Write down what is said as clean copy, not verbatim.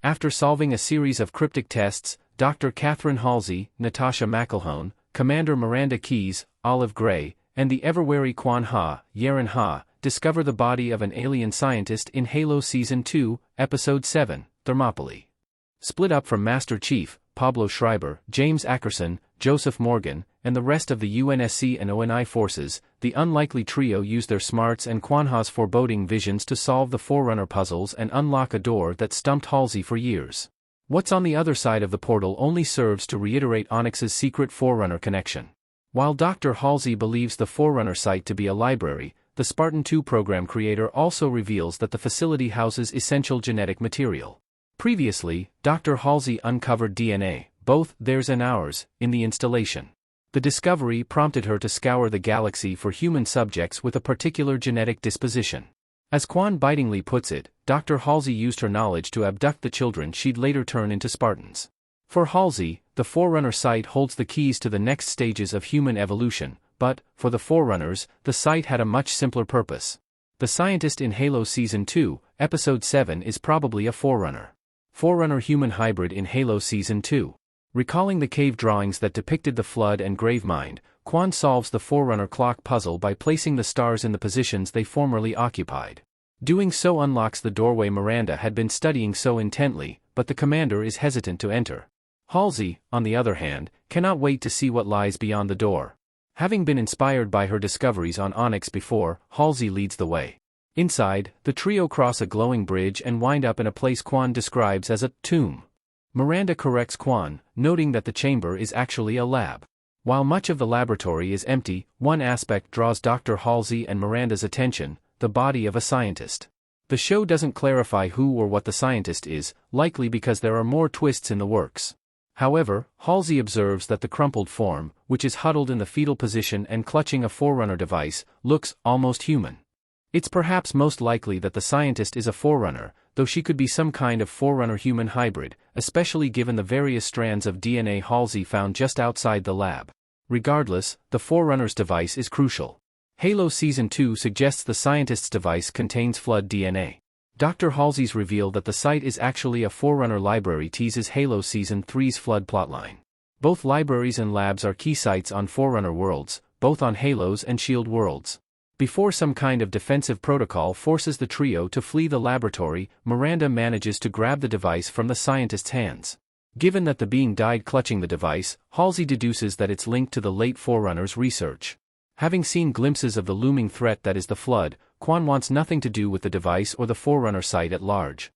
After solving a series of cryptic tests, Dr. Catherine Halsey, Natasha McElhone, Commander Miranda Keyes, Olive Gray, and the ever-wary Quan Ha, Yaren Ha, discover the body of an alien scientist in Halo Season 2, Episode 7, Thermopylae. Split up from Master Chief, Pablo Schreiber, James Ackerson, Joseph Morgan, and the rest of the UNSC and ONI forces, the unlikely trio use their smarts and Quan Ha's foreboding visions to solve the Forerunner puzzles and unlock a door that stumped Halsey for years. What's on the other side of the portal only serves to reiterate Onyx's secret Forerunner connection. While Dr. Halsey believes the Forerunner site to be a library, the Spartan 2 program creator also reveals that the facility houses essential genetic material. Previously, Dr. Halsey uncovered DNA, both theirs and ours, in the installation. The discovery prompted her to scour the galaxy for human subjects with a particular genetic disposition. As Quan bitingly puts it, Dr. Halsey used her knowledge to abduct the children she'd later turn into Spartans. For Halsey, the Forerunner site holds the keys to the next stages of human evolution, but, for the Forerunners, the site had a much simpler purpose. The scientist in Halo Season 2, Episode 7 is probably a Forerunner. Forerunner-human hybrid in Halo Season 2. Recalling the cave drawings that depicted the Flood and Gravemind, Quan solves the Forerunner clock puzzle by placing the stars in the positions they formerly occupied. Doing so unlocks the doorway Miranda had been studying so intently, but the commander is hesitant to enter. Halsey, on the other hand, cannot wait to see what lies beyond the door. Having been inspired by her discoveries on Onyx before, Halsey leads the way. Inside, the trio cross a glowing bridge and wind up in a place Quan describes as a tomb. Miranda corrects Quan, noting that the chamber is actually a lab. While much of the laboratory is empty, one aspect draws Dr. Halsey and Miranda's attention: the body of a scientist. The show doesn't clarify who or what the scientist is, likely because there are more twists in the works. However, Halsey observes that the crumpled form, which is huddled in the fetal position and clutching a Forerunner device, looks almost human. It's perhaps most likely that the scientist is a Forerunner, though she could be some kind of Forerunner-human hybrid, especially given the various strands of DNA Halsey found just outside the lab. Regardless, the Forerunner's device is crucial. Halo Season 2 suggests the scientist's device contains Flood DNA. Dr. Halsey's reveal that the site is actually a Forerunner library teases Halo Season 3's Flood plotline. Both libraries and labs are key sites on Forerunner worlds, both on Halo's and SHIELD worlds. Before some kind of defensive protocol forces the trio to flee the laboratory, Miranda manages to grab the device from the scientist's hands. Given that the being died clutching the device, Halsey deduces that it's linked to the late Forerunner's research. Having seen glimpses of the looming threat that is the Flood, Quan wants nothing to do with the device or the Forerunner site at large.